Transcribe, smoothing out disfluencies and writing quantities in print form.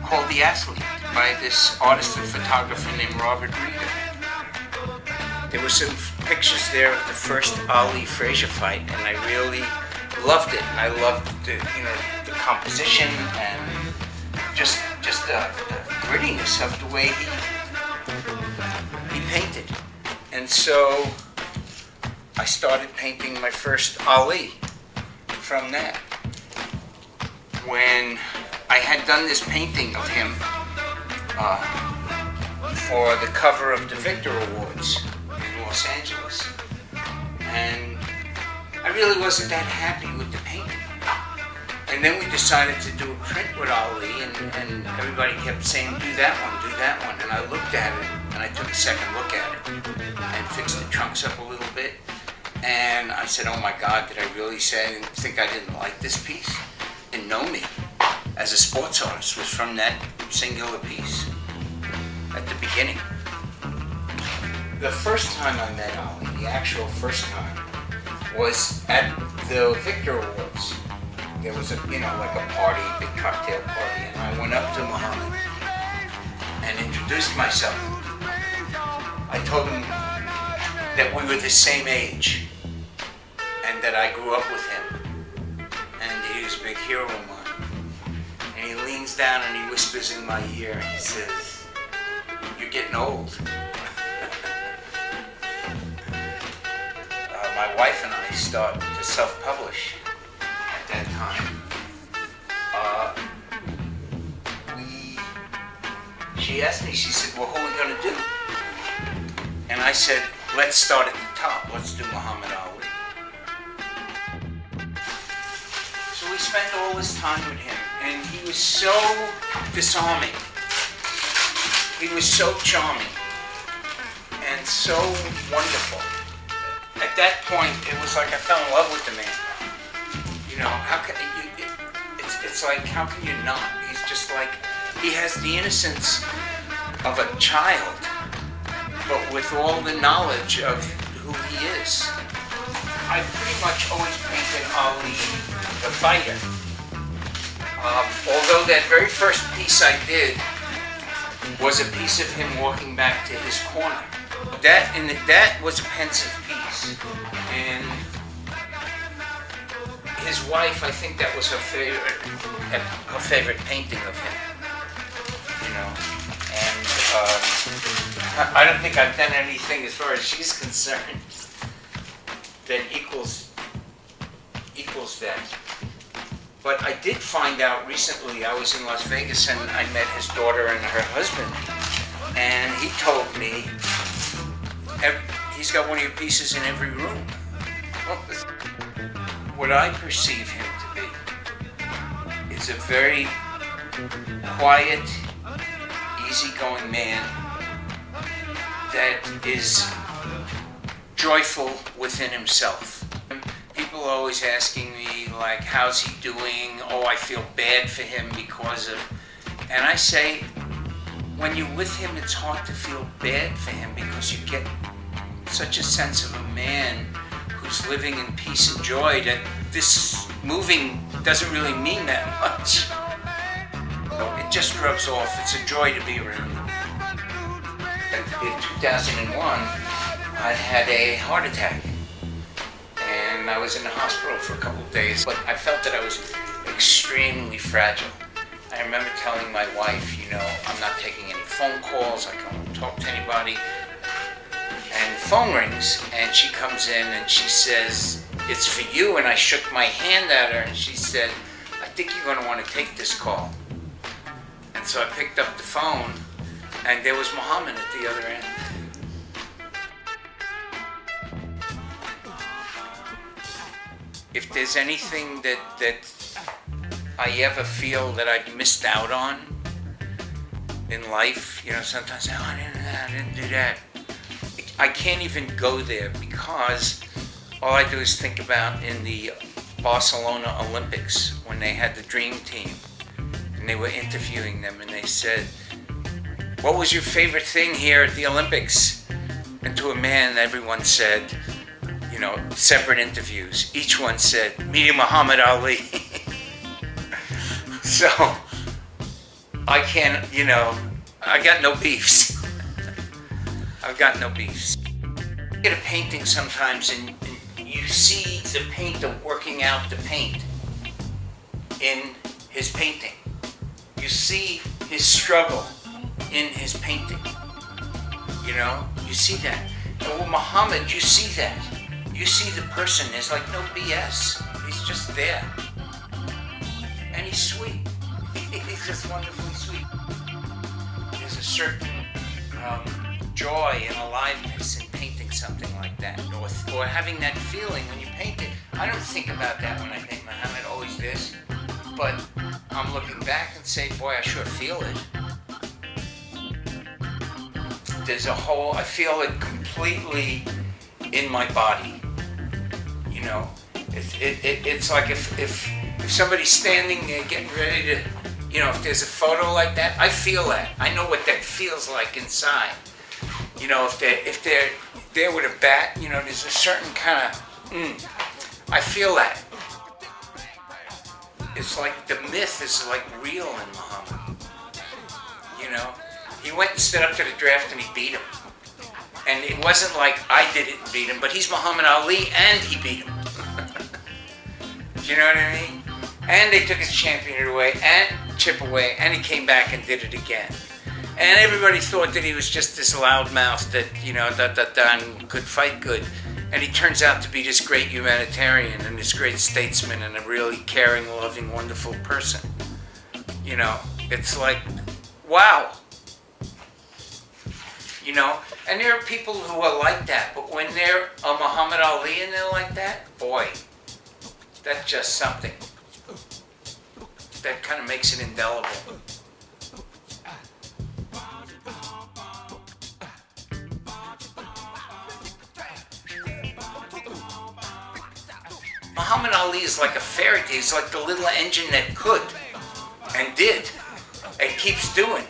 called The Athlete by this artist and photographer named Robert Reeder. There were some pictures there of the first Ali Frazier fight, and I really loved it. And I loved the composition and just the grittiness of the way he painted. And so I started painting my first Ali from that. When I had done this painting of him for the cover of the Victor Awards in Los Angeles, and I really wasn't that happy with the painting. And then we decided to do a print with Ali, and everybody kept saying, do that one. And I looked at it, and I took a second look at it, and fixed the trunks up a little bit. And I said, oh my God, did I really think I didn't like this piece? And know me as a sports artist was from that singular piece at the beginning. The first time I met Ali, the actual first time, was at the Victor Awards. There was a party, big cocktail party, and I went up to Muhammad and introduced myself. I told him that we were the same age and that I grew up with him, and he was a big hero of mine. And he leans down and he whispers in my ear and he says, "You're getting old." My wife and I started to self-publish at that time. She asked me, she said, well, who are we going to do? And I said, let's start at the top. Let's do Muhammad Ali. So we spent all this time with him, and he was so disarming. He was so charming and so wonderful. At that point, it was like I fell in love with the man. How can it's like, how can you not? He's just like, he has the innocence of a child, but with all the knowledge of who he is. I pretty much always painted Ali the fighter. Although that very first piece I did was a piece of him walking back to his corner. That was a pensive piece, and his wife, I think that was her favorite painting of him. And I don't think I've done anything as far as she's concerned that equals that. But I did find out recently, I was in Las Vegas and I met his daughter and her husband, and he told me, he's got one of your pieces in every room. What I perceive him to be is a very quiet, easygoing man that is joyful within himself. People are always asking me, like, how's he doing? Oh, I feel bad for him because of... And I say, when you're with him, it's hard to feel bad for him because you get such a sense of a man who's living in peace and joy that this moving doesn't really mean that much. It just rubs off. It's a joy to be around him. In 2001, I had a heart attack. And I was in the hospital for a couple of days, but I felt that I was extremely fragile. I remember telling my wife, I'm not taking any phone calls, I can't talk to anybody. And the phone rings, and she comes in and she says, it's for you, and I shook my hand at her, and she said, I think you're going to want to take this call. And so I picked up the phone, and there was Muhammad at the other end. If there's anything that I ever feel that I've missed out on in life, sometimes I didn't do that. I can't even go there because all I do is think about in the Barcelona Olympics when they had the dream team and they were interviewing them and they said, what was your favorite thing here at the Olympics? And to a man, everyone said, separate interviews. Each one said, meeting Muhammad Ali. So, I can't, I got no beefs. I've got no beefs. You get a painting sometimes and you see the painter working out the paint in his painting. You see his struggle in his painting. You see that. And with Muhammad, you see that. You see the person. There's like no BS. He's just there. And he's sweet. He's just wonderfully sweet. There's a certain joy and aliveness in painting something like that, or having that feeling when you paint it. I don't think about that when I paint Muhammad, always this, but I'm looking back and say, boy, I sure feel it. I feel it completely in my body. It's like if somebody's standing there getting ready to, if there's a photo like that, I feel that. I know what that feels like inside. If they're there with a bat, there's a certain kind of, I feel that. It's like the myth is like real in Muhammad. He went and stood up to the draft and he beat him. And it wasn't like I did it and beat him, but he's Muhammad Ali and he beat him. Do you know what I mean? And they took his championship away and chip away, and he came back and did it again. And everybody thought that he was just this loudmouth that, and could fight good. And he turns out to be this great humanitarian and this great statesman and a really caring, loving, wonderful person. It's like, wow. And there are people who are like that, but when they're a Muhammad Ali and they're like that, boy, that's just something. That kind of makes it indelible. Muhammad Ali is like a fairy tale. He's like the little engine that could and did and keeps doing.